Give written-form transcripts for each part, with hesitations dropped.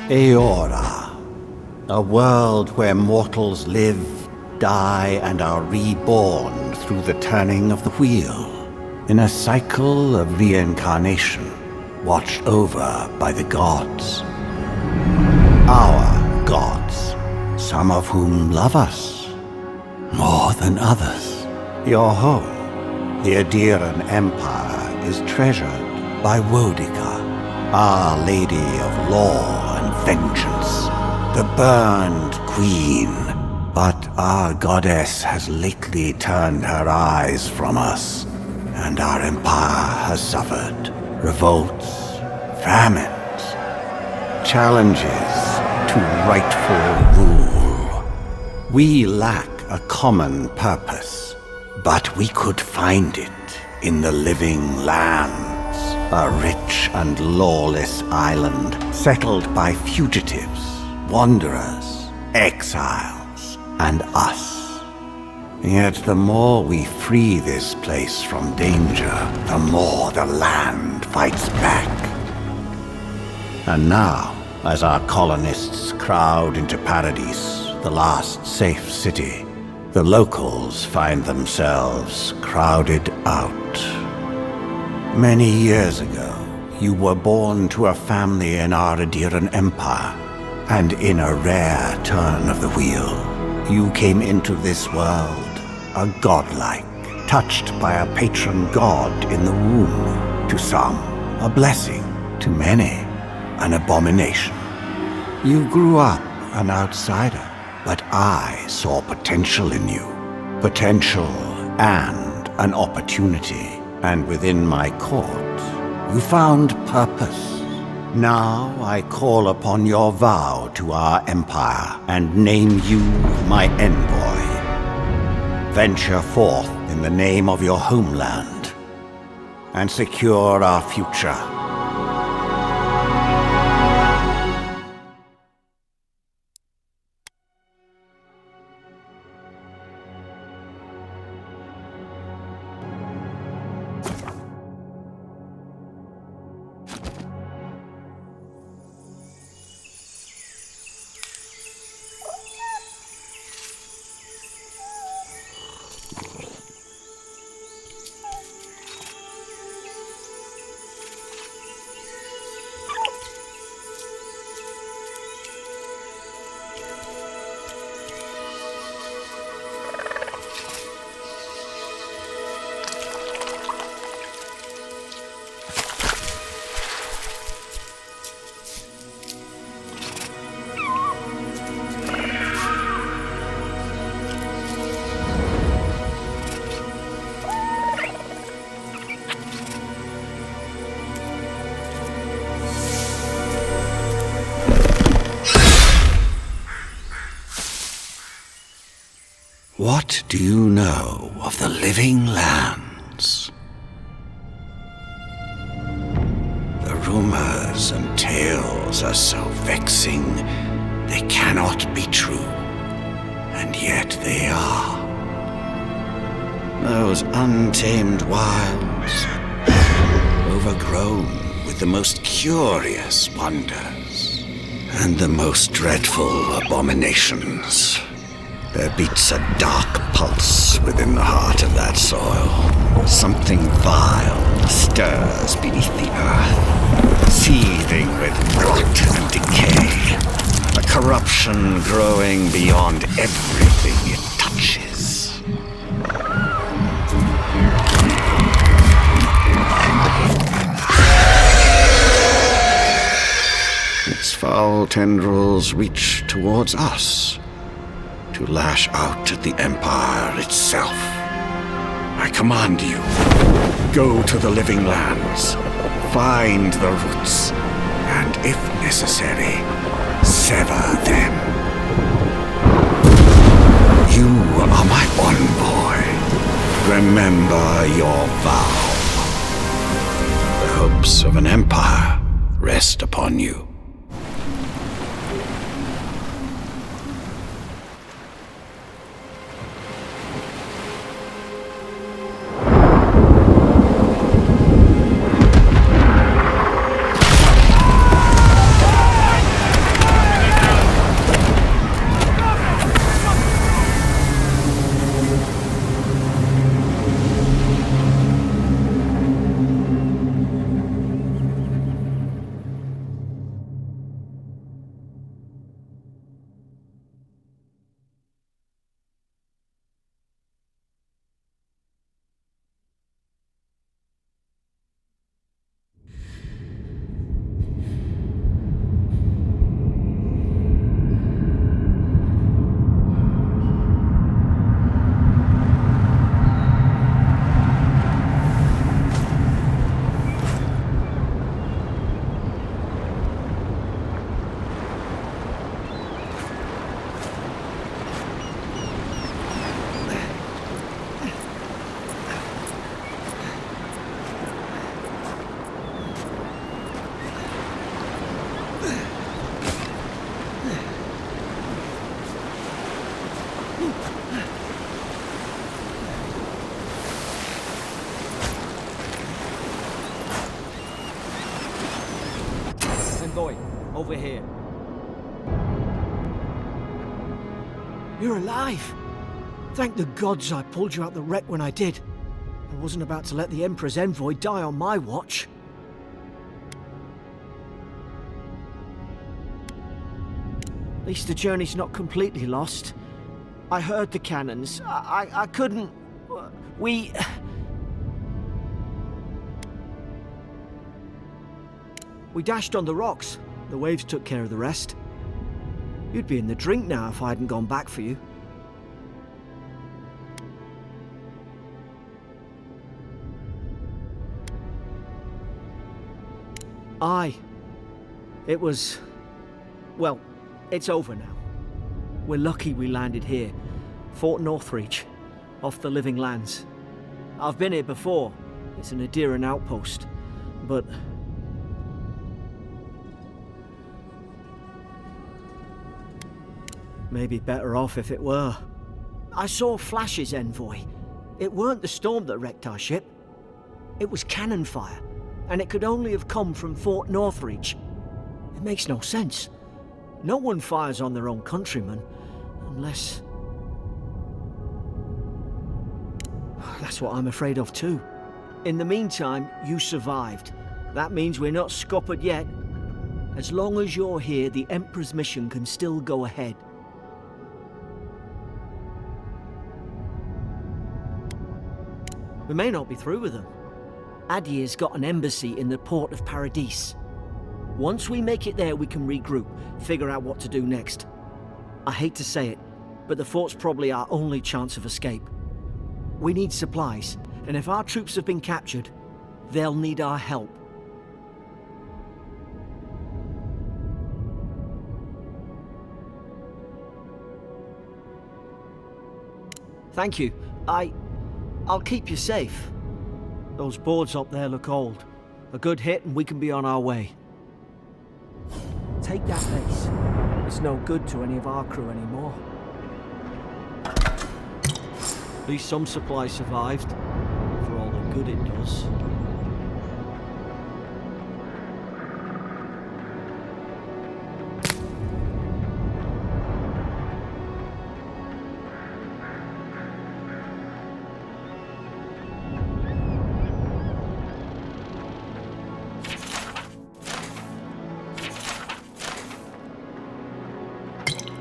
Eora, a world where mortals live, die, and are reborn through the turning of the wheel, in a cycle of reincarnation, watched over by the gods. Our gods, some of whom love us more than others. Your home, the Adiran Empire, is treasured by Wodica, Our Lady of Law and Vengeance, the burned queen. But our goddess has lately turned her eyes from us, and our empire has suffered revolts, famines, challenges to rightful rule. We lack a common purpose, but we could find it in the living lands, a rich and lawless island settled by fugitives, wanderers, exiles, and us. Yet the more we free this place from danger, the more the land fights back. And now, as our colonists crowd into Paradise, the last safe city, the locals find themselves crowded out. Many years ago, you were born to a family in our Adiran Empire, and in a rare turn of the wheel, you came into this world a godlike, touched by a patron god in the womb. To some, a blessing. To many, an abomination. You grew up an outsider, but I saw potential in you. Potential and an opportunity. And within my court, you found purpose. Now I call upon your vow to our empire and name you my envoy. Venture forth in the name of your homeland and secure our future. What do you know of the living lands? The rumors and tales are so vexing, they cannot be true, and yet they are. Those untamed wilds, overgrown with the most curious wonders and the most dreadful abominations. There beats a dark pulse within the heart of that soil. Something vile stirs beneath the earth, seething with rot and decay. A corruption growing beyond everything it touches. Its foul tendrils reach towards us, to lash out at the Empire itself. I command you, go to the living lands, find the roots, and if necessary, sever them. You are my envoy. Remember your vow. The hopes of an empire rest upon you. over here. You're alive! Thank the gods I pulled you out the wreck when I did. I wasn't about to let the Emperor's envoy die on my watch. At least the journey's not completely lost. I heard the cannons. I couldn't... We dashed on the rocks. The waves took care of the rest. You'd be in the drink now if I hadn't gone back for you. Aye. It was... well, it's over now. We're lucky we landed here. Fort Northreach, off the Living Lands. I've been here before. It's an Adiran outpost. But... maybe better off if it were. I saw flashes, Envoy. It weren't the storm that wrecked our ship. It was cannon fire, and it could only have come from Fort Northreach. It makes no sense. No one fires on their own countrymen, unless... that's what I'm afraid of too. In the meantime, you survived. That means we're not scuppered yet. As long as you're here, the Emperor's mission can still go ahead. We may not be through with them. Adir's got an embassy in the port of Paradis. Once we make it there, we can regroup, figure out what to do next. I hate to say it, but the fort's probably our only chance of escape. We need supplies, and if our troops have been captured, they'll need our help. Thank you. I'll keep you safe. Those boards up there look old. A good hit and we can be on our way. Take that base. It's no good to any of our crew anymore. At least some supplies survived, for all the good it does.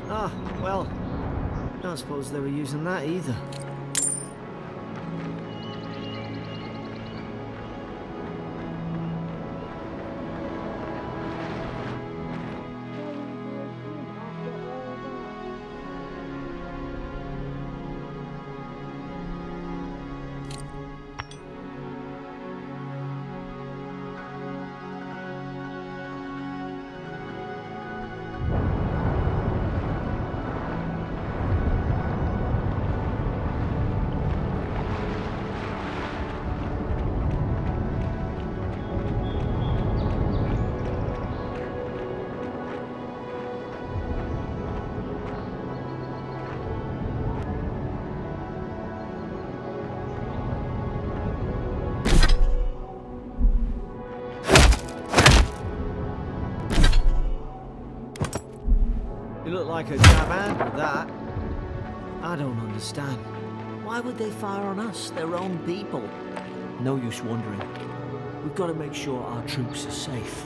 Ah, well, I don't suppose they were using that either. You look like a jab hand with that. I don't understand. Why would they fire on us, their own people? No use wondering. We've got to make sure our troops are safe.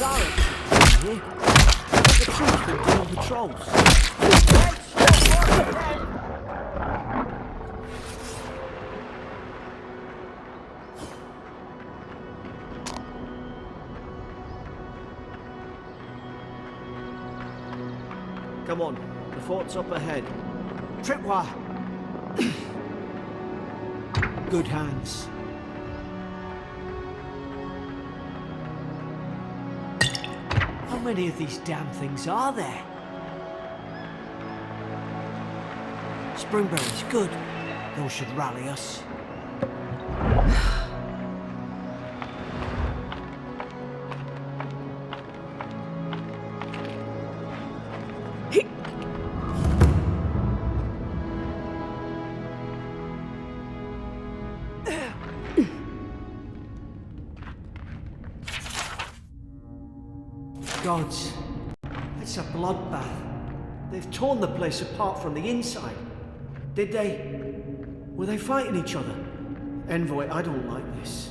Sorry. The troops been doing patrols. Come on, the fort's up ahead. Tripwire! Good hands. How many of these damn things are there? Springberries, good. Those should rally us. Gods, it's a bloodbath. They've torn the place apart from the inside. Did they? Were they fighting each other? Envoy, I don't like this.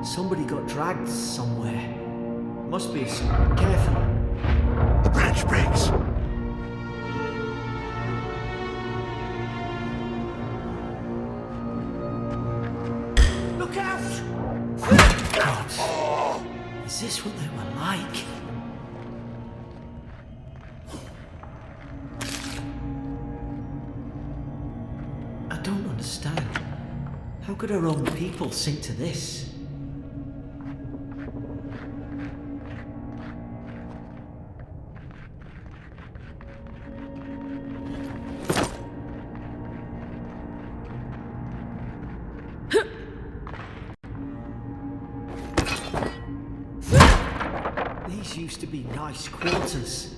Somebody got dragged somewhere. Must be careful. The branch breaks. Look out! God, is this what they were like? I don't understand. How could our own people sink to this? These used to be nice quarters.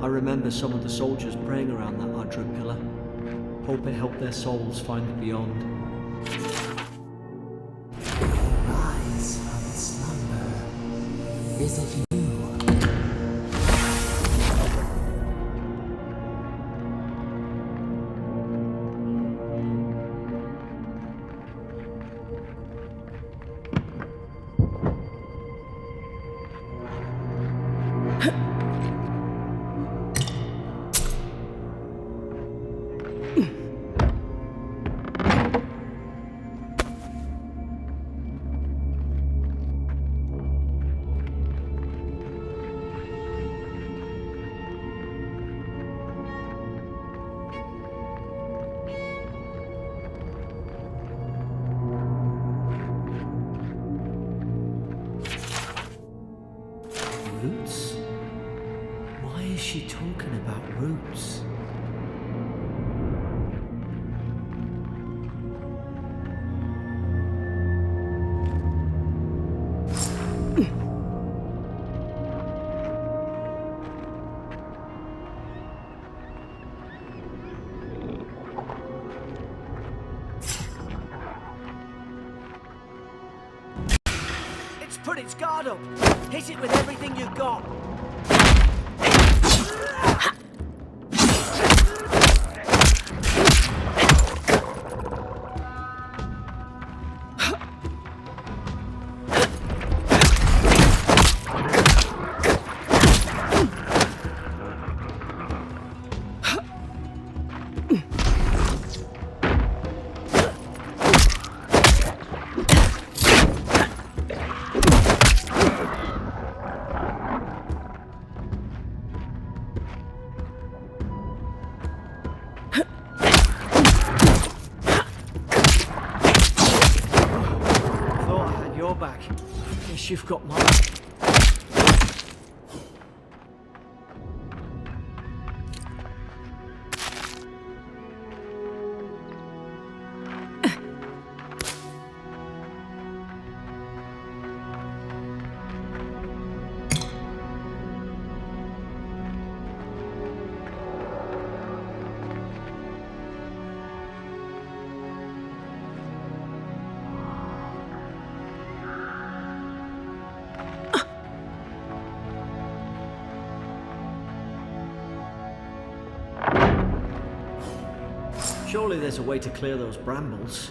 I remember some of the soldiers praying around that Augur pillar. Hope it helped their souls find the beyond. Rise from slumber. Is it you? Roots? Why is she talking about roots? It's put its guard up. Hit it with everything you've got. Back. Guess you've got mine. Surely there's a way to clear those brambles.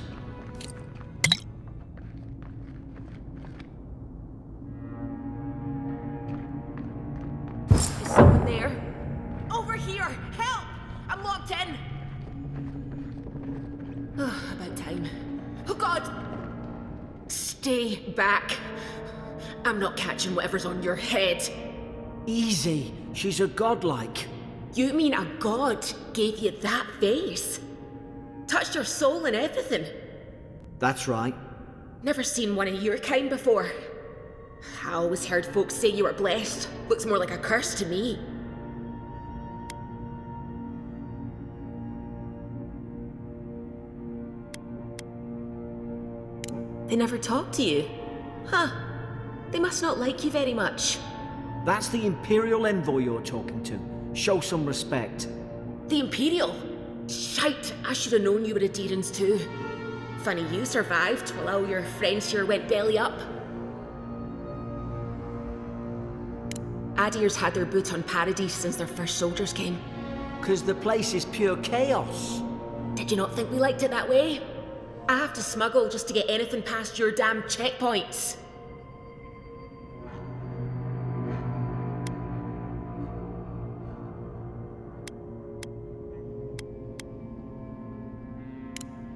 Is someone there? Over here! Help! I'm locked in! About time. Oh god! Stay back. I'm not catching whatever's on your head. Easy. She's a godlike. You mean a god gave you that face? Touched your soul and everything? That's right. Never seen one of your kind before. I always heard folks say you were blessed. Looks more like a curse to me. They never talk to you? Huh. They must not like you very much. That's the Imperial envoy you're talking to. Show some respect. The Imperial? Shite, I should have known you were Adherents too. Funny you survived while all your friends here went belly up. Adir's had their boot on Paradise since their first soldiers came. 'Cause the place is pure chaos. Did you not think we liked it that way? I have to smuggle just to get anything past your damn checkpoints.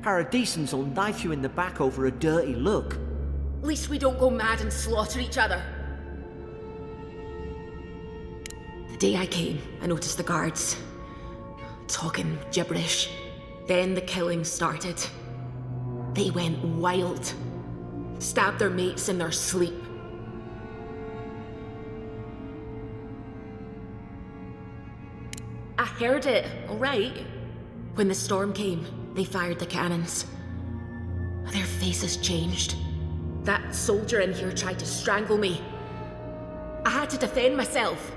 Paradisans will knife you in the back over a dirty look. At least we don't go mad and slaughter each other. The day I came, I noticed the guards talking gibberish. Then the killing started. They went wild. Stabbed their mates in their sleep. I heard it, alright. When the storm came, they fired the cannons. Their faces changed. That soldier in here tried to strangle me. I had to defend myself.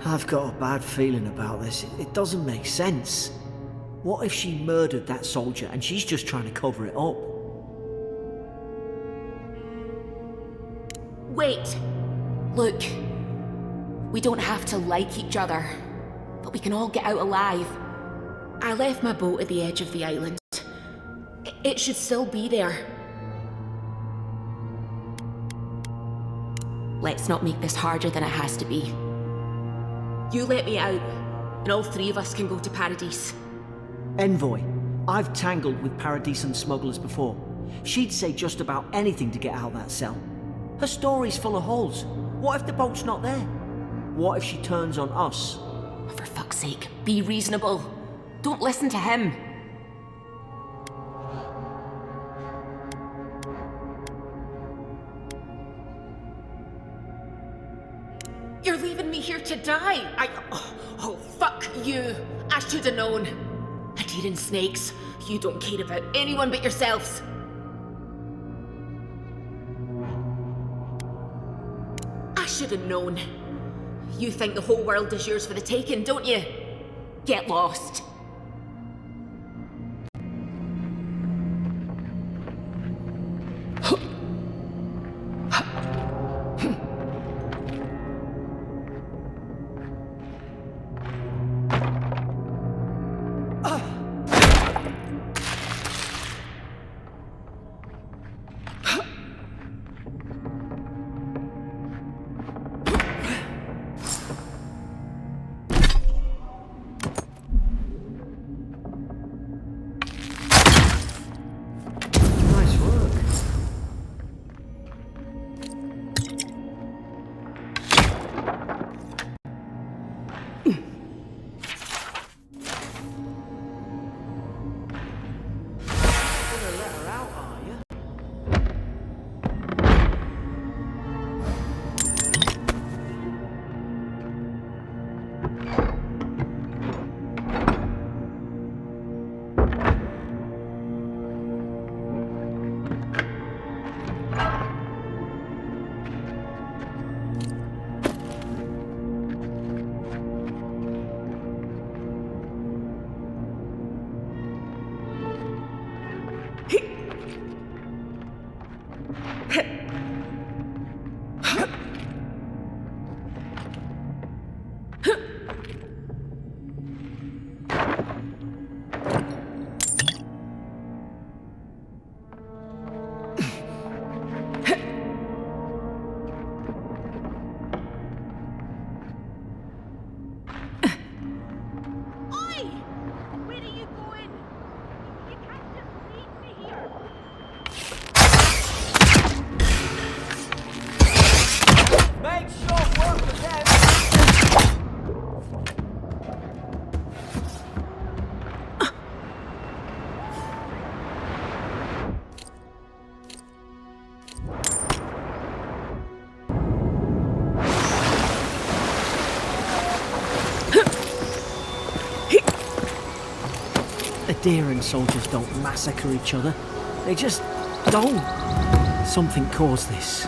I've got a bad feeling about this. It doesn't make sense. What if she murdered that soldier and she's just trying to cover it up? Wait. Look. We don't have to like each other, but we can all get out alive. I left my boat at the edge of the island. It should still be there. Let's not make this harder than it has to be. You let me out, and all three of us can go to Paradise. Envoy, I've tangled with Paradisan smugglers before. She'd say just about anything to get out of that cell. Her story's full of holes. What if the boat's not there? What if she turns on us? For fuck's sake, be reasonable. Don't listen to him. You're leaving me here to die. Oh, fuck you. I should have known. Adherent snakes, you don't care about anyone but yourselves. I should have known. You think the whole world is yours for the taking, don't you? Get lost. Adherent soldiers don't massacre each other. They just don't. Something caused this.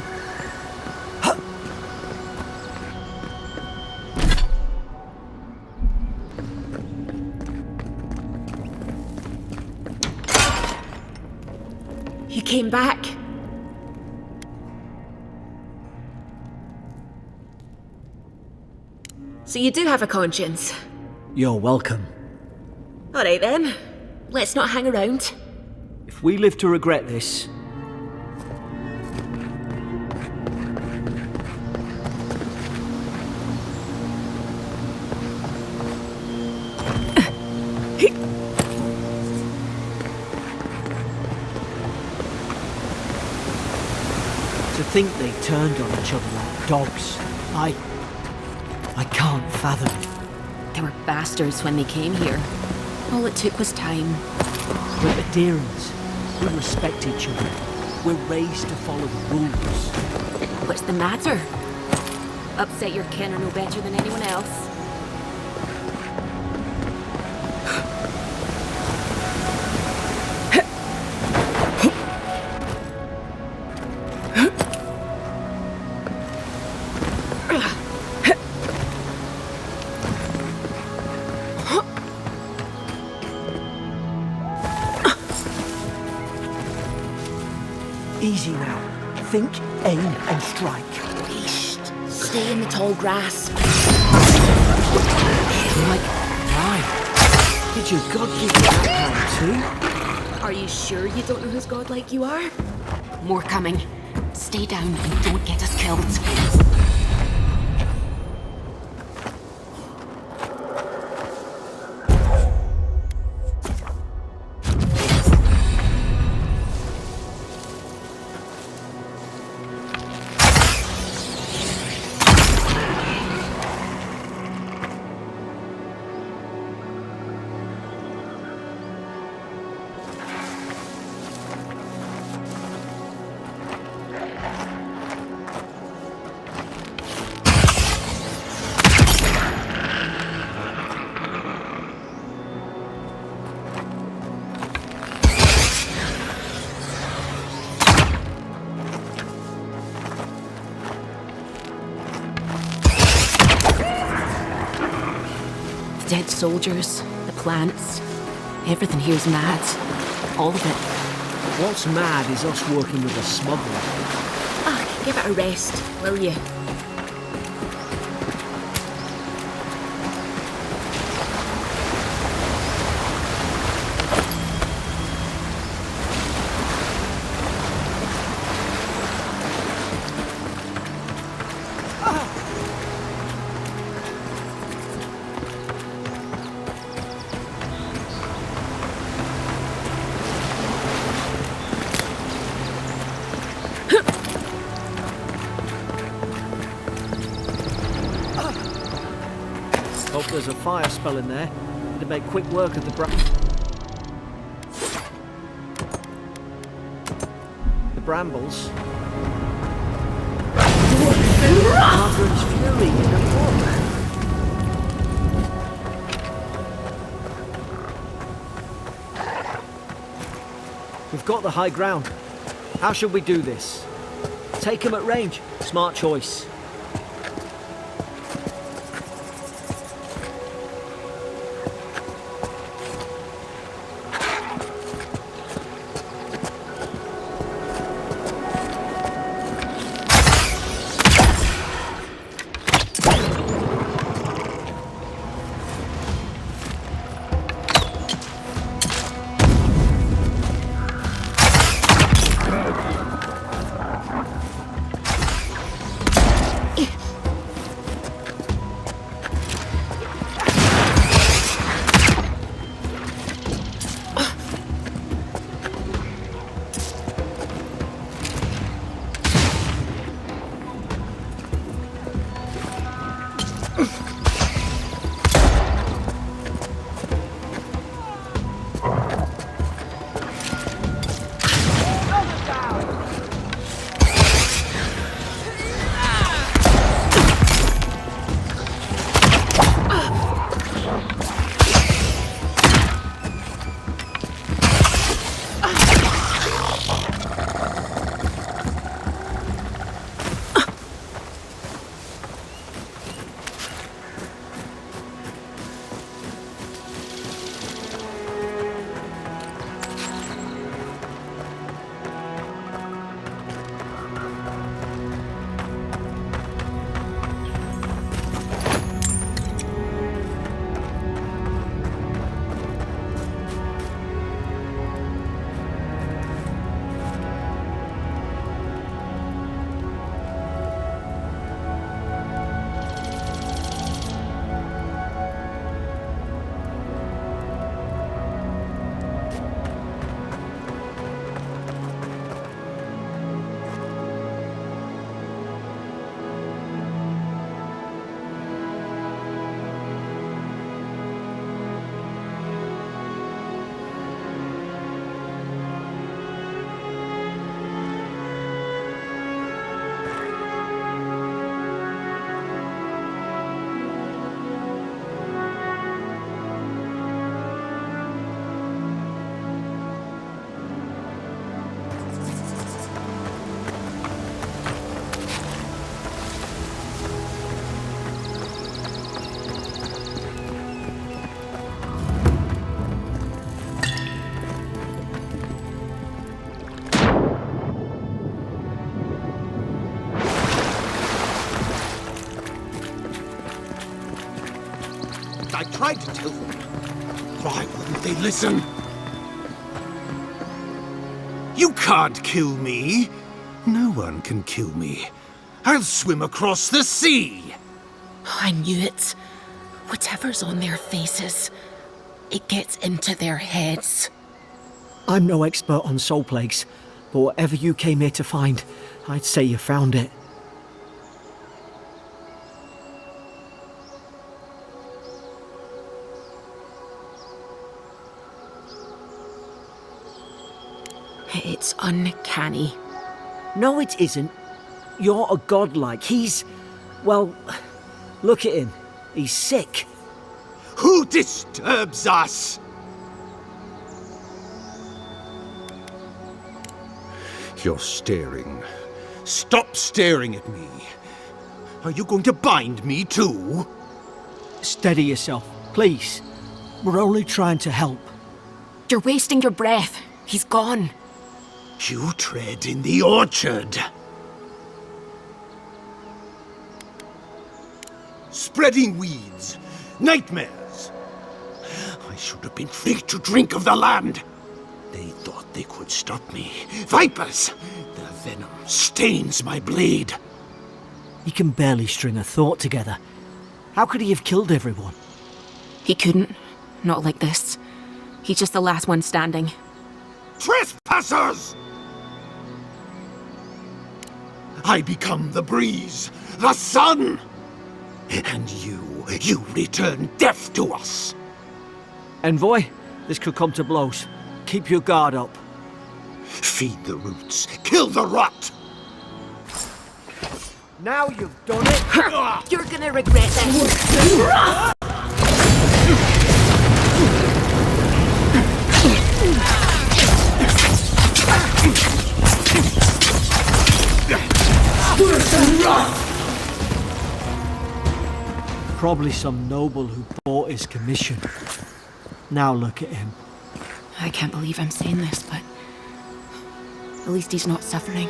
You came back. So you do have a conscience. You're welcome. Alright then. Let's not hang around. If we live to regret this... To think they turned on each other like dogs. I can't fathom it. They were bastards when they came here. All it took was time. We're adherents. We respect each other. We're raised to follow the rules. What's the matter? Upset your kin are no better than anyone else. Easy now. Think, aim, and strike. Wheesht. Stay in the tall grass. Like mine. Did your god give you that power too? Are you sure you don't know whose godlike you are? More coming. Stay down and don't get us killed. Dead soldiers, the plants, everything here's mad. All of it. What's mad is us working with a smuggler. Ah, give it a rest, will you? Hope there's a fire spell in there. It'd make quick work of the brambles. Margaret's fury in a book. We've got the high ground. How should we do this? Take him at range. Smart choice. tried to tell them. Why wouldn't they listen? You can't kill me. No one can kill me. I'll swim across the sea. I knew it. Whatever's on their faces, it gets into their heads. I'm no expert on soul plagues, but whatever you came here to find, I'd say you found it. It's uncanny. No, it isn't. You're a godlike. He's... well, look at him. He's sick. Who disturbs us? You're staring. Stop staring at me. Are you going to bind me too? Steady yourself, please. We're only trying to help. You're wasting your breath. He's gone. You tread in the orchard. Spreading weeds. Nightmares. I should have been free to drink of the land. They thought they could stop me. Vipers! Their venom stains my blade. He can barely string a thought together. How could he have killed everyone? He couldn't. Not like this. He's just the last one standing. Trespassers! I become the breeze, the sun! And you return death to us! Envoy, this could come to blows. Keep your guard up. Feed the roots, kill the rot! Now you've done it! You're gonna regret this. Probably some noble who bought his commission. Now look at him. I can't believe I'm saying this, but at least he's not suffering.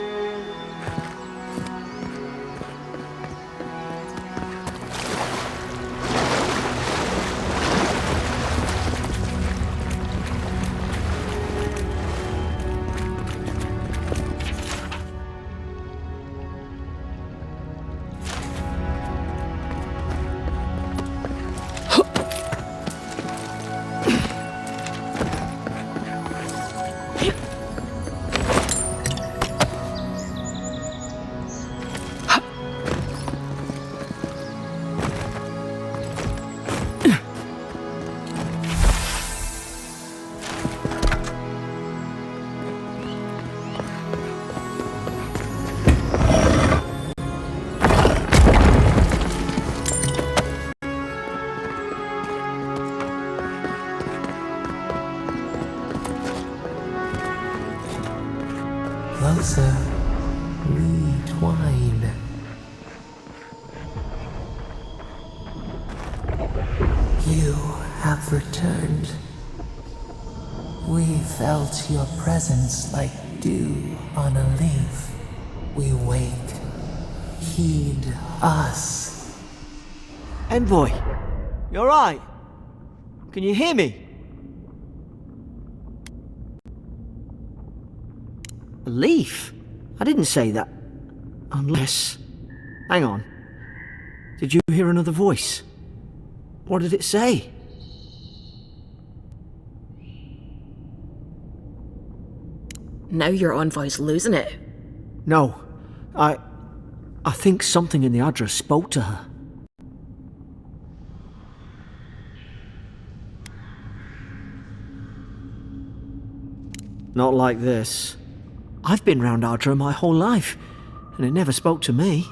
Closer, we twine. You have returned. We felt your presence like dew on a leaf. We wake. Heed us. Envoy, you alright? Can you hear me? A leaf? I didn't say that. Unless... Hang on. Did you hear another voice? What did it say? Now your envoy's losing it. No. I think something in the address spoke to her. Not like this. I've been round Ardra my whole life, and it never spoke to me.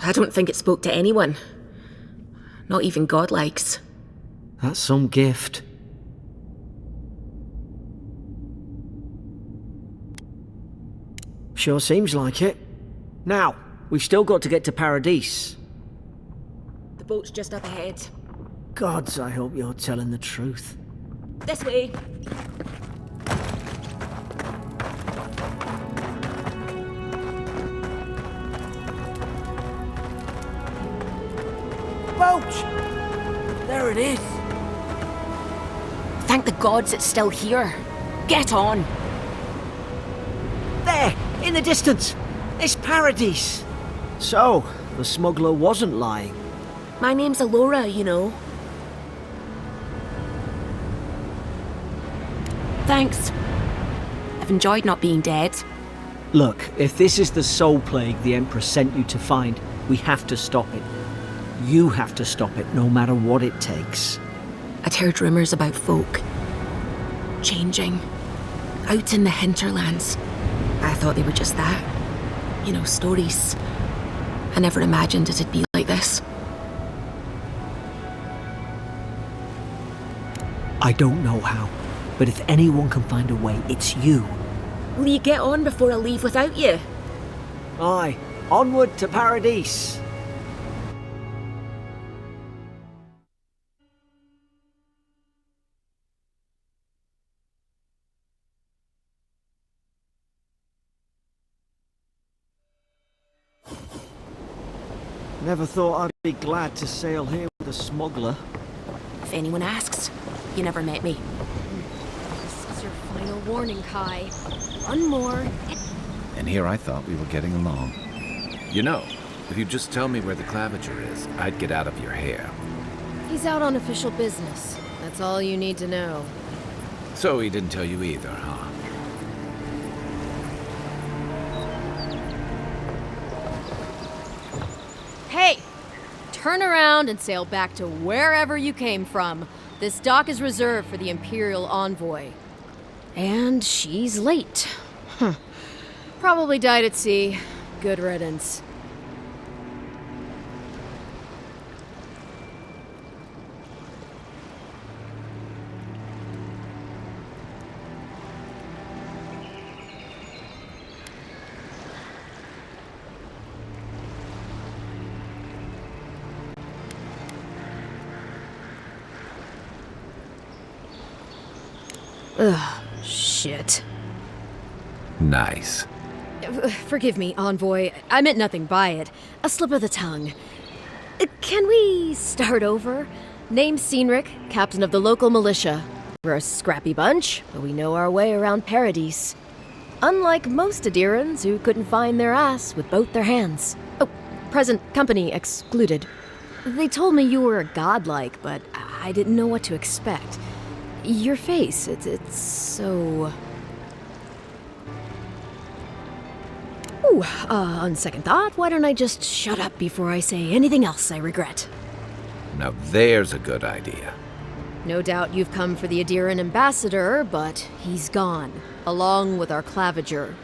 I don't think it spoke to anyone. Not even godlikes. That's some gift. Sure seems like it. Now, we've still got to get to Paradise. The boat's just up ahead. Gods, I hope you're telling the truth. This way. Boat! There it is. Thank the gods it's still here. Get on. There, in the distance. It's Paradise. So, the smuggler wasn't lying. My name's Alora, you know. Thanks. I've enjoyed not being dead. Look, if this is the soul plague the Emperor sent you to find, we have to stop it. You have to stop it, no matter what it takes. I'd heard rumours about folk changing out in the hinterlands. I thought they were just that. You know, stories. I never imagined it'd be like this. I don't know how, but if anyone can find a way, it's you. Will you get on before I leave without you? Aye, onward to Paradise. Never thought I'd be glad to sail here with a smuggler. If anyone asks, you never met me. This is your final warning, Kai. One more. And here I thought we were getting along. You know, if you'd just tell me where the claviger is, I'd get out of your hair. He's out on official business. That's all you need to know. So he didn't tell you either, huh? Hey! Turn around and sail back to wherever you came from. This dock is reserved for the Imperial Envoy. And she's late. Probably died at sea. Good riddance. Ugh, shit. Nice. Forgive me, Envoy. I meant nothing by it. A slip of the tongue. Can we start over? Name's Cynric, captain of the local militia. We're a scrappy bunch, but we know our way around Paradise. Unlike most Adirans who couldn't find their ass with both their hands. Oh, present company excluded. They told me you were godlike, but I didn't know what to expect. Your face, it's so... Ooh, on second thought, why don't I just shut up before I say anything else I regret? Now there's a good idea. No doubt you've come for the Adiran ambassador, but he's gone, along with our claviger.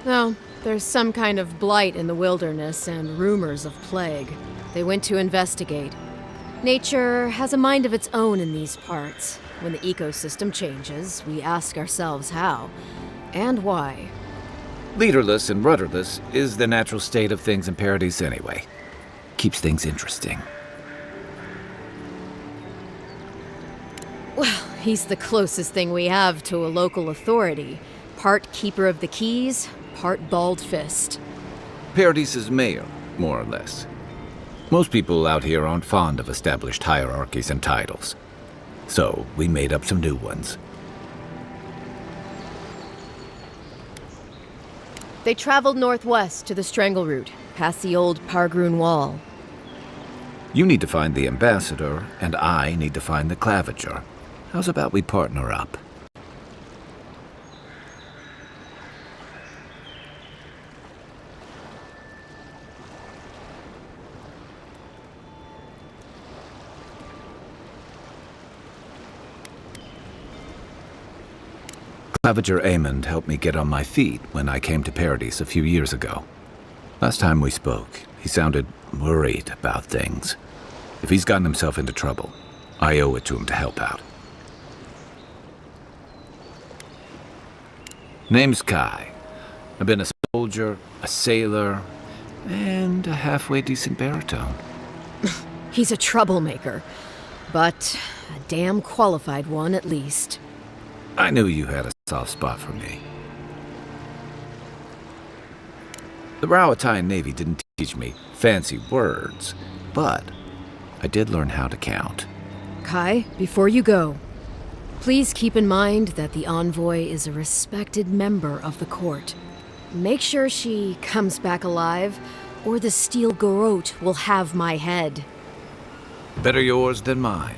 No, there's some kind of blight in the wilderness and rumors of plague. They went to investigate. Nature has a mind of its own in these parts. When the ecosystem changes, we ask ourselves how and why. Leaderless and rudderless is the natural state of things in Paradise anyway. Keeps things interesting. Well, he's the closest thing we have to a local authority. Part keeper of the keys, part bald fist. Paradise's mayor, more or less. Most people out here aren't fond of established hierarchies and titles. So, we made up some new ones. They traveled northwest to the Strangle Route, past the old Pargrun Wall. You need to find the ambassador, and I need to find the claviger. How's about we partner up? Claviger Aemond helped me get on my feet when I came to Paradise a few years ago. Last time we spoke, he sounded worried about things. If he's gotten himself into trouble, I owe it to him to help out. Name's Kai. I've been a soldier, a sailor, and a halfway decent baritone. He's a troublemaker, but a damn qualified one at least. I knew you had a soft spot for me. The Rauataian Navy didn't teach me fancy words, but I did learn how to count. Kai, before you go, please keep in mind that the envoy is a respected member of the court. Make sure she comes back alive, or the steel garrote will have my head. Better yours than mine.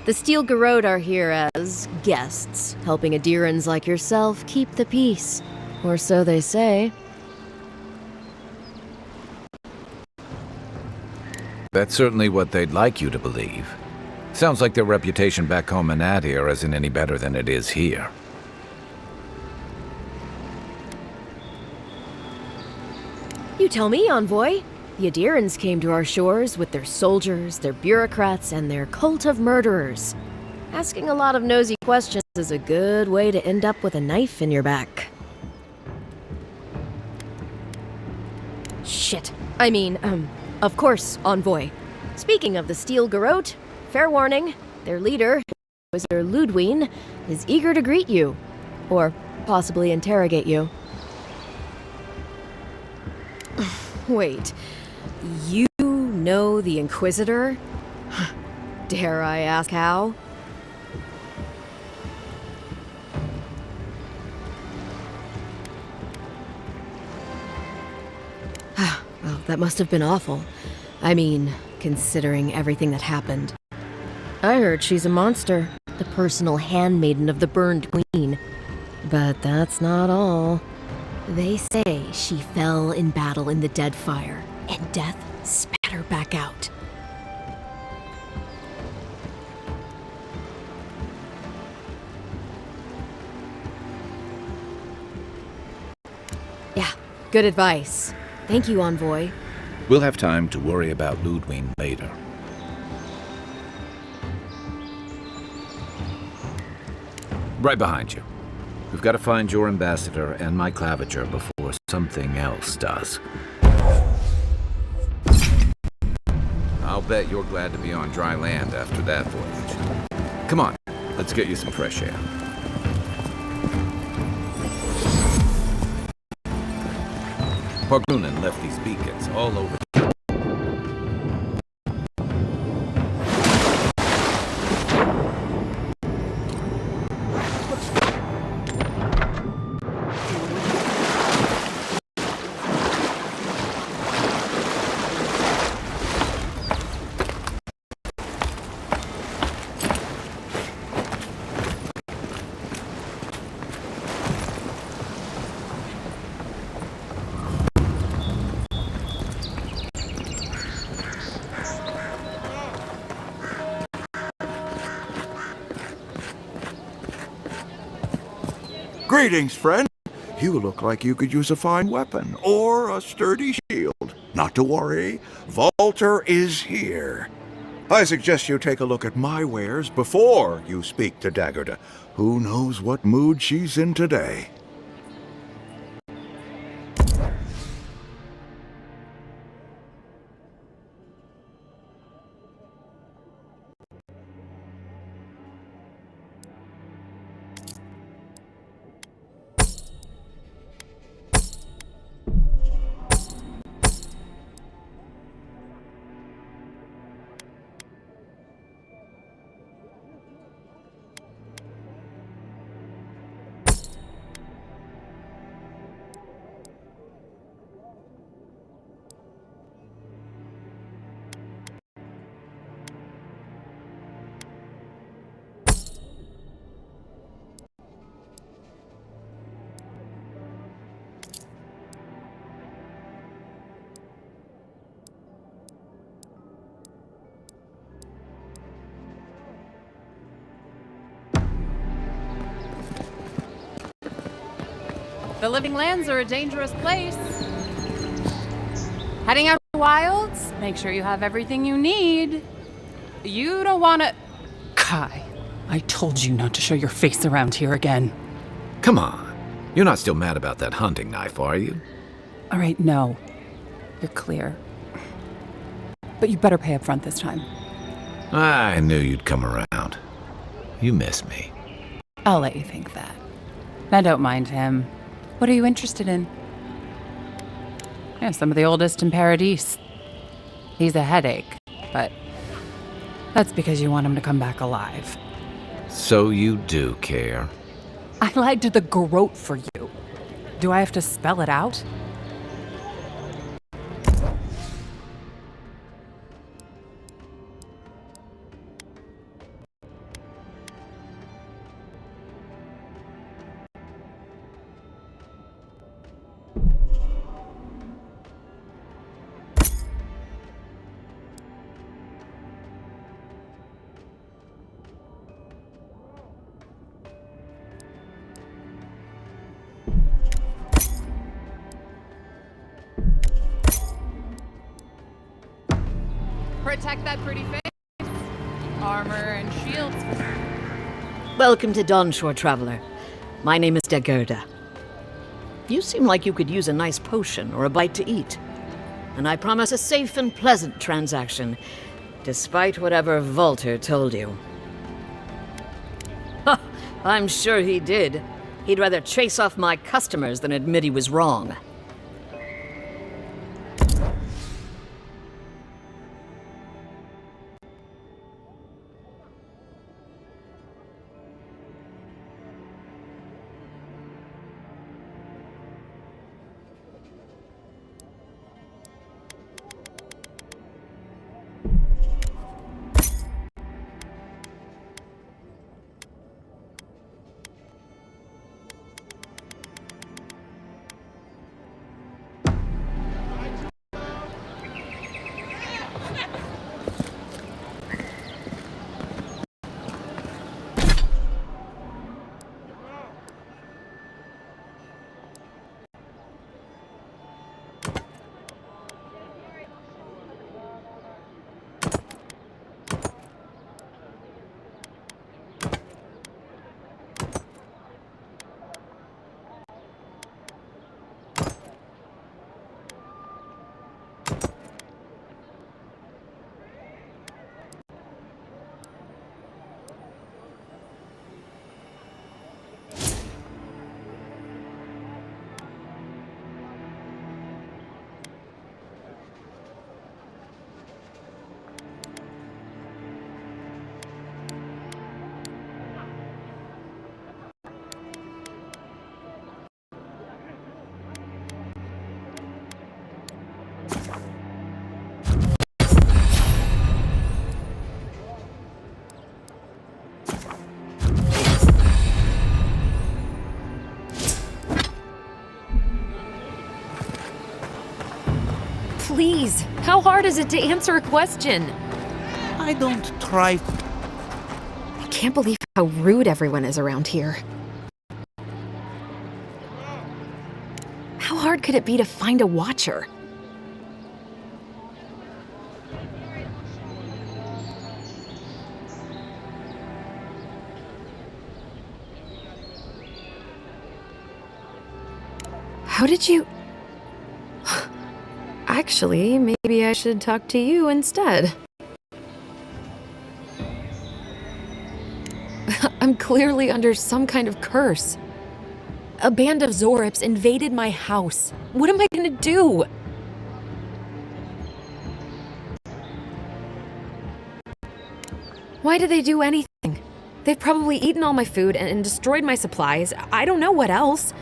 The steel garrote are here as guests, helping Adirans like yourself keep the peace. Or so they say. That's certainly what they'd like you to believe. Sounds like their reputation back home in Adir isn't any better than it is here. You tell me, envoy. The Adirans came to our shores with their soldiers, their bureaucrats, and their cult of murderers. Asking a lot of nosy questions is a good way to end up with a knife in your back. Shit. I mean, of course, envoy. Speaking of the steel garrote, fair warning, their leader, Wizard Ludwine, is eager to greet you. Or possibly interrogate you. Wait, you know the Inquisitor? Dare I ask how? Well, that must have been awful. I mean, considering everything that happened. I heard she's a monster, the personal handmaiden of the Burned Queen. But that's not all. They say she fell in battle in the Deadfire, and death spat her back out. Yeah, good advice. Thank you, envoy. We'll have time to worry about Ludwine later. Right behind you. We've got to find your ambassador and my claviger before something else does. I'll bet you're glad to be on dry land after that voyage. Come on, let's get you some fresh air. Pargunan left these beacons all over the Greetings, friend. You look like you could use a fine weapon, or a sturdy shield. Not to worry, Walter is here. I suggest you take a look at my wares before you speak to Daggerda. Who knows what mood she's in today? The Living Lands are a dangerous place. Heading out to the wilds? Make sure you have everything you need. You don't want to... Kai, I told you not to show your face around here again. Come on. You're not still mad about that hunting knife, are you? All right, no. You're clear. But you better pay up front this time. I knew you'd come around. You miss me. I'll let you think that. Now don't mind him. What are you interested in? Yeah, some of the oldest in Paradise. He's a headache, but that's because you want him to come back alive. So you do care. I lied to the garrote for you. Do I have to spell it out? Protect that pretty face. Armor and shields. Welcome to Dawnshore, Traveler. My name is Dagerda. You seem like you could use a nice potion or a bite to eat. And I promise a safe and pleasant transaction, despite whatever Volter told you. Ha! I'm sure he did. He'd rather chase off my customers than admit he was wrong. Please, how hard is it to answer a question? I don't try. I can't believe how rude everyone is around here. How hard could it be to find a watcher? How did you... Actually, maybe I should talk to you instead. I'm clearly under some kind of curse. A band of Zorips invaded my house. What am I gonna do? Why did they do anything? They've probably eaten all my food and destroyed my supplies. I don't know what else.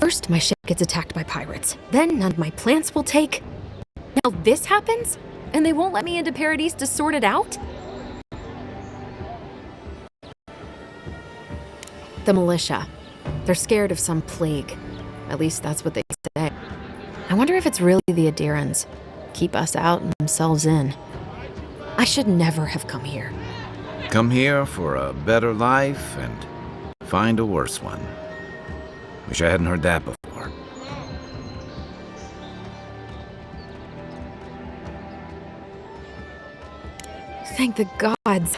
First, my ship gets attacked by pirates. Then none of my plants will take. Now this happens? And they won't let me into Paradise to sort it out? The militia. They're scared of some plague. At least that's what they say. I wonder if it's really the Adirans. Keep us out and themselves in. I should never have come here. Come here for a better life and find a worse one. Wish I hadn't heard that before. Thank the gods.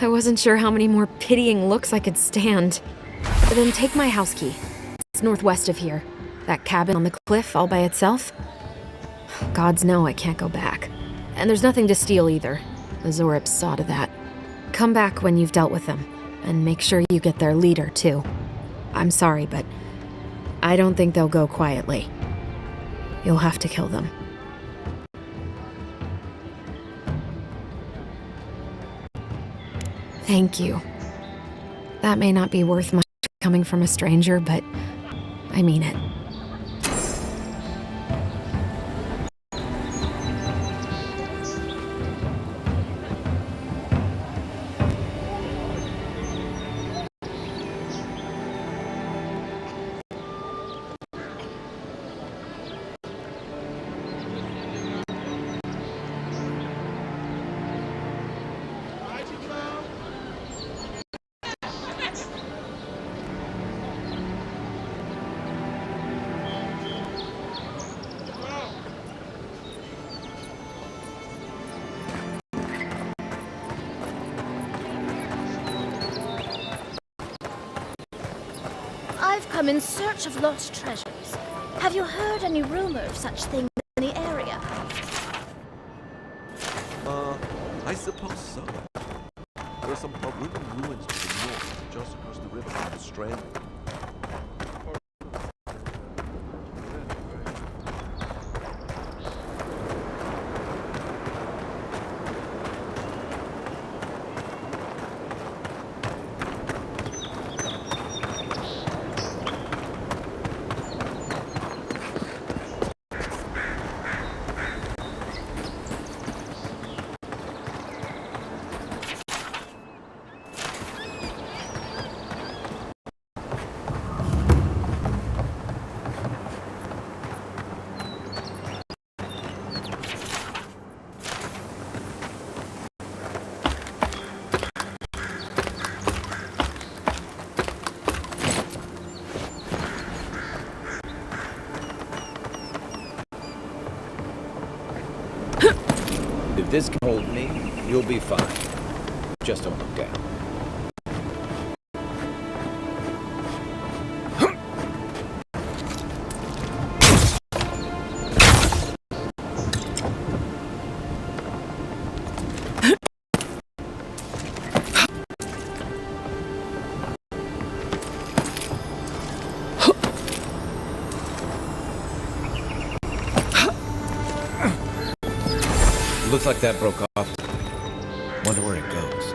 I wasn't sure how many more pitying looks I could stand. But then take my house key. It's northwest of here. That cabin on the cliff all by itself. Gods know I can't go back. And there's nothing to steal either. The Zorips saw to that. Come back when you've dealt with them. And make sure you get their leader, too. I'm sorry, but I don't think they'll go quietly. You'll have to kill them. Thank you. That may not be worth much coming from a stranger, but I mean it. I've come in search of lost treasures. Have you heard any rumor of such things in the area? I suppose so. There are some forbidden ruins to the north, just across the river from the strand. If this can hold me, you'll be fine. Just don't look down. Looks like that broke off. Wonder where it goes.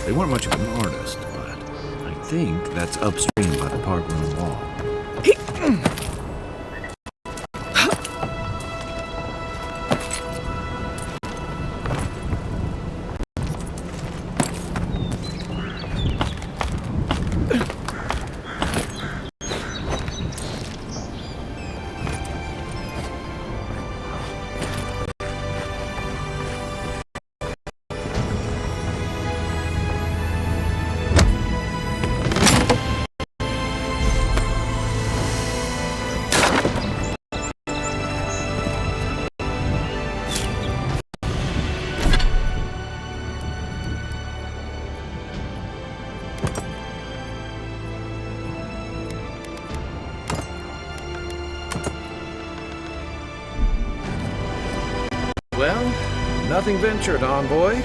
They weren't much of an artist, but I think that's upstream by the park room wall. Well, nothing ventured, envoy.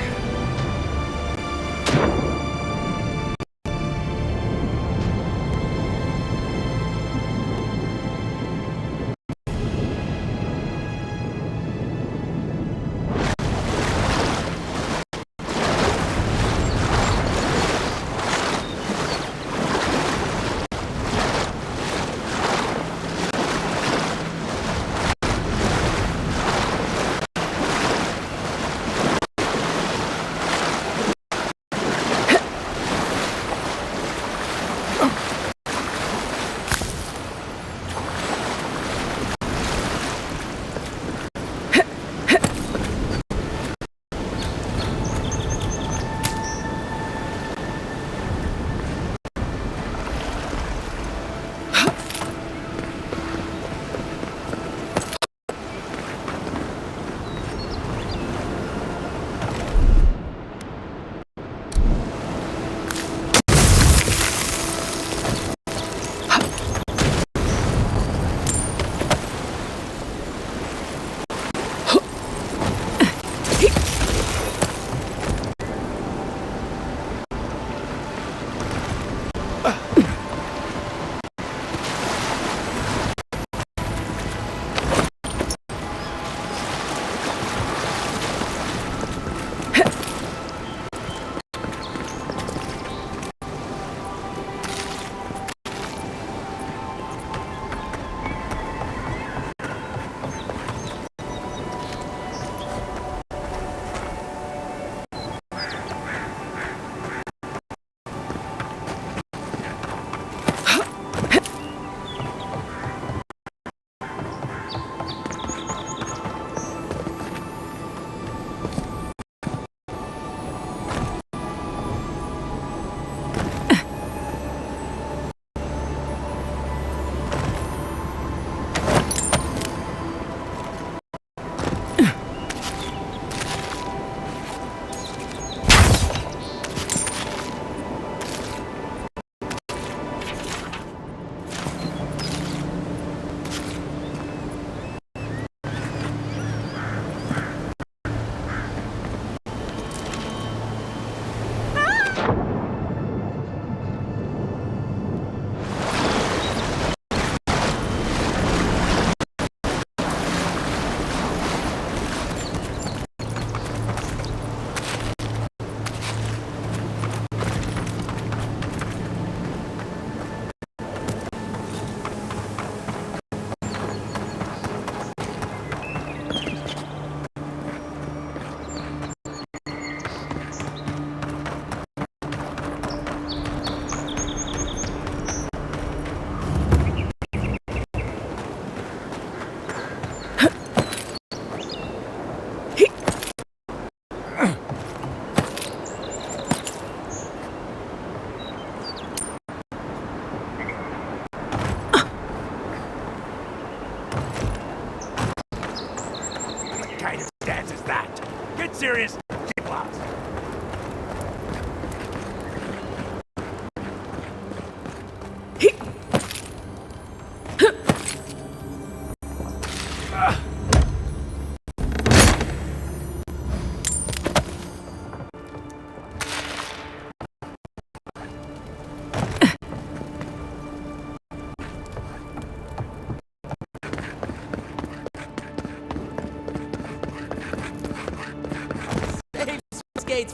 Serious shit lots.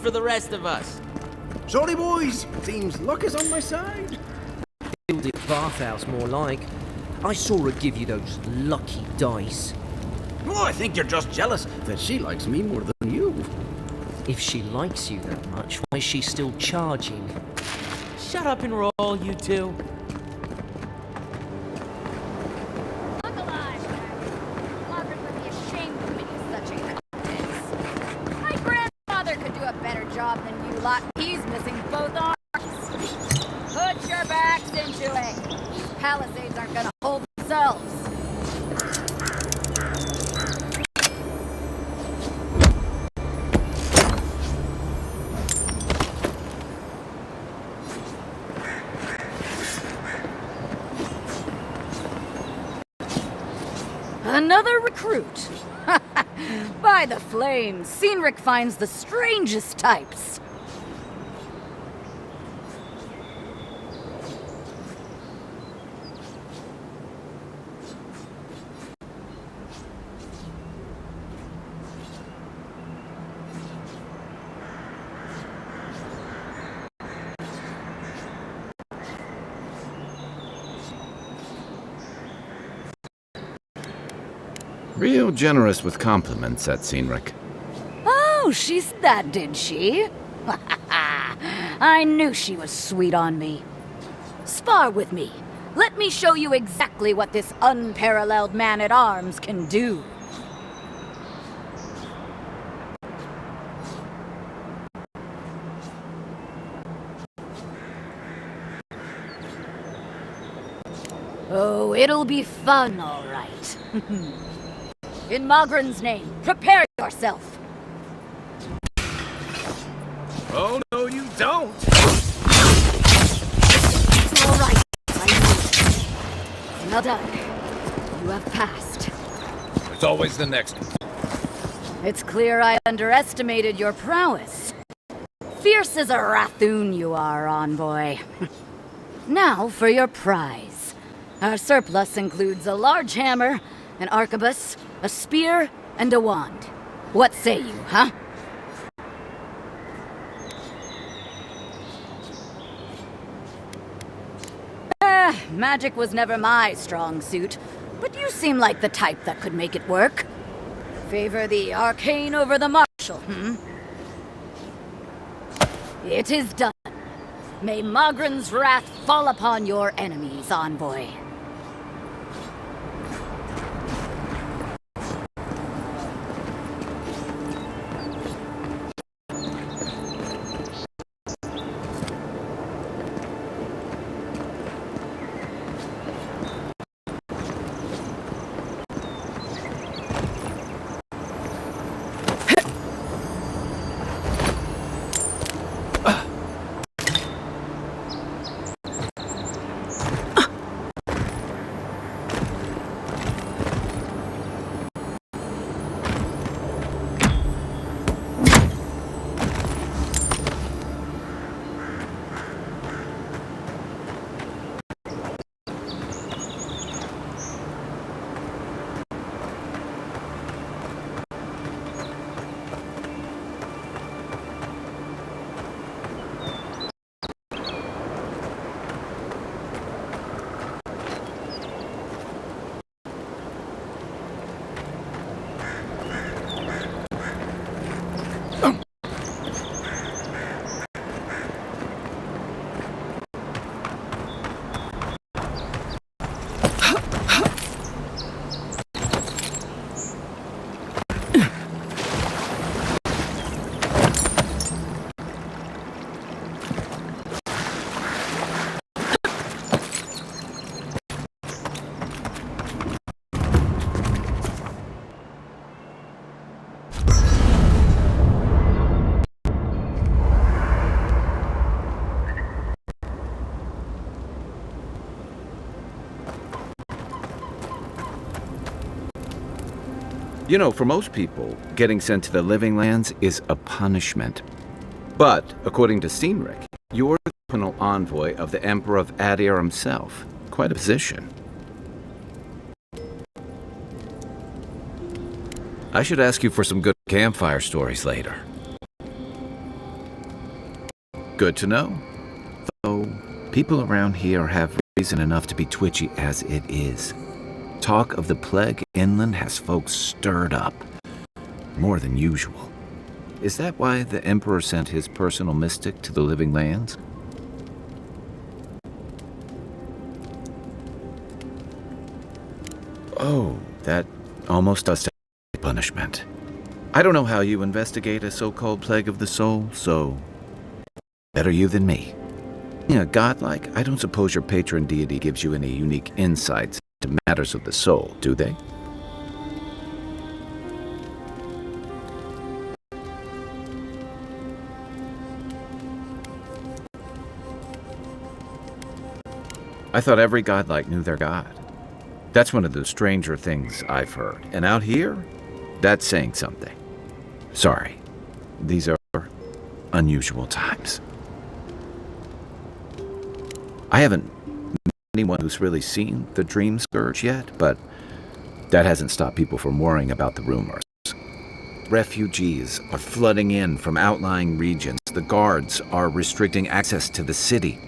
For the rest of us. Sorry, boys. Seems luck is on my side. Gilded bathhouse, more like. I saw her give you those lucky dice. Oh, I think you're just jealous that she likes me more than you. If she likes you that much, why is she still charging? Shut up and roll, you two. He's missing both arms. Put your backs into it. These palisades aren't gonna hold themselves. Another recruit. By the flames, Cynric finds the strangest types. Real generous with compliments, that Cynric. Oh, she said that, did she? I knew she was sweet on me. Spar with me. Let me show you exactly what this unparalleled man-at-arms can do. Oh, it'll be fun, all right. In Magran's name, prepare yourself. Oh, no, you don't. All right, I know. Well done. You have passed. It's always the next one. It's clear I underestimated your prowess. Fierce as a Rathoon you are, envoy. Now for your prize. Our surplus includes a large hammer, an arquebus, a spear, and a wand. What say you, huh? Magic was never my strong suit, but you seem like the type that could make it work. Favor the arcane over the martial, It is done. May Magran's wrath fall upon your enemies, envoy. You know, for most people, getting sent to the Living Lands is a punishment. But, according to Cynric, you're the criminal envoy of the Emperor of Adir himself. Quite a position. I should ask you for some good campfire stories later. Good to know. Though, people around here have reason enough to be twitchy as it is. Talk of the plague inland has folks stirred up. More than usual. Is that why the Emperor sent his personal mystic to the Living Lands? Oh, that almost does sound like punishment. I don't know how you investigate a so-called plague of the soul, so better you than me. Yeah, godlike, I don't suppose your patron deity gives you any unique insights to matters of the soul, do they? I thought every godlike knew their god. That's one of the stranger things I've heard. And out here, that's saying something. Sorry, these are unusual times. I haven't anyone who's really seen the Dream Scourge yet, but that hasn't stopped people from worrying about the rumors. Refugees are flooding in from outlying regions. The guards are restricting access to the city.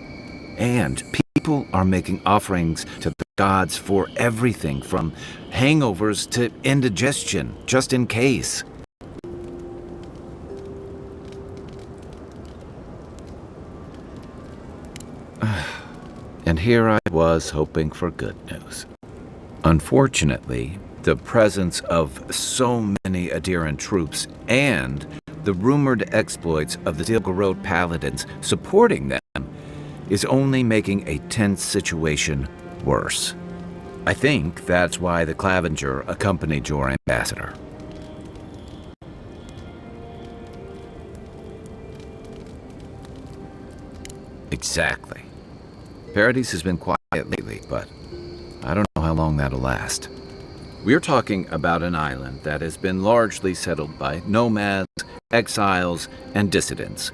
And people are making offerings to the gods for everything from hangovers to indigestion, just in case. And here I was hoping for good news. Unfortunately, the presence of so many Adiran troops and the rumored exploits of the Zilgarode paladins supporting them is only making a tense situation worse. I think that's why the Clavenger accompanied your ambassador. Exactly. Paradise has been quiet lately, but I don't know how long that'll last. We're talking about an island that has been largely settled by nomads, exiles, and dissidents.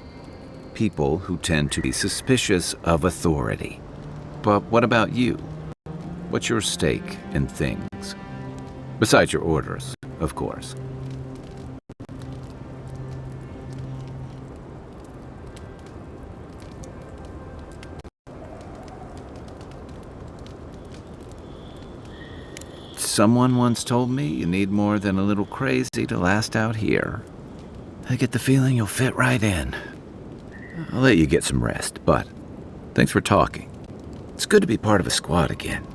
People who tend to be suspicious of authority. but what about you? What's your stake in things? Besides your orders, of course. Someone once told me you need more than a little crazy to last out here. I get the feeling you'll fit right in. I'll let you get some rest, but thanks for talking. It's good to be part of a squad again,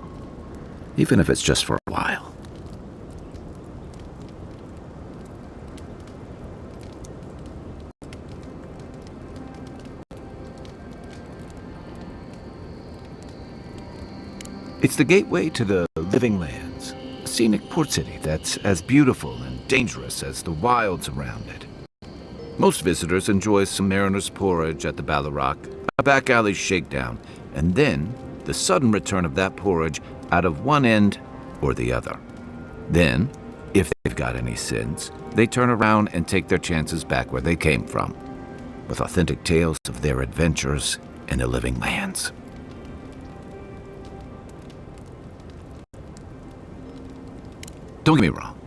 even if it's just for a while. It's the gateway to the Living Lands, a scenic port city that's as beautiful and dangerous as the wilds around it. Most visitors enjoy some mariner's porridge at the Ballarrock, a back alley shakedown, and then the sudden return of that porridge out of one end or the other. Then, if they've got any sense, they turn around and take their chances back where they came from, with authentic tales of their adventures in the Living Lands. Don't get me wrong,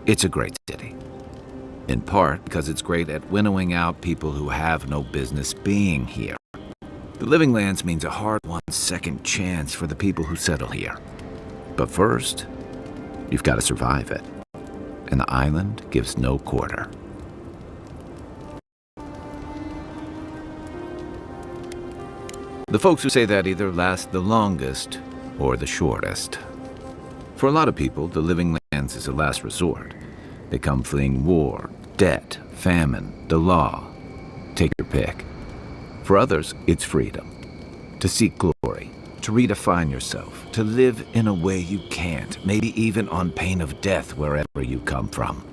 it's a great city. In part because it's great at winnowing out people who have no business being here. The Living Lands means a hard-won second chance for the people who settle here. But first, you've got to survive it. And the island gives no quarter. The folks who say that either last the longest or the shortest. For a lot of people, the Living Lands is a last resort. They come fleeing war, debt, famine, the law. Take your pick. For others, it's freedom. To seek glory, to redefine yourself, to live in a way you can't, maybe even on pain of death wherever you come from.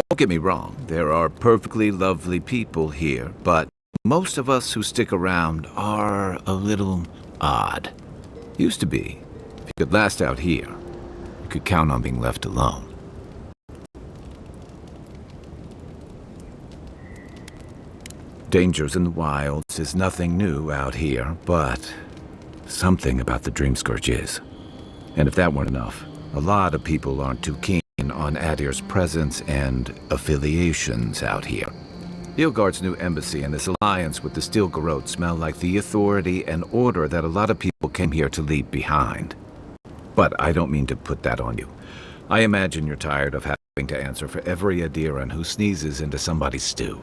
Don't get me wrong, there are perfectly lovely people here, but most of us who stick around are a little odd. Used to be. If you could last out here, you could count on being left alone. Dangers in the wilds is nothing new out here, but something about the Dream Scourge is. And if that weren't enough, a lot of people aren't too keen on Adir's presence and affiliations out here. Ilgard's new embassy and this alliance with the Steel Garrote smell like the authority and order that a lot of people came here to leave behind. But I don't mean to put that on you. I imagine you're tired of having to answer for every Adiran who sneezes into somebody's stew.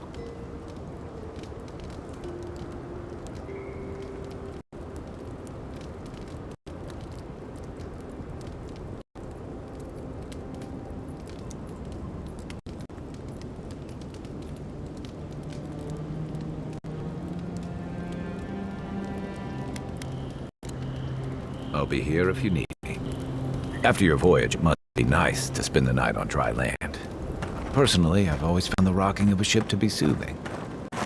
I'll be here if you need me. After your voyage, it must be nice to spend the night on dry land. Personally, I've always found the rocking of a ship to be soothing.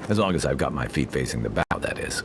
As long as I've got my feet facing the bow, that is.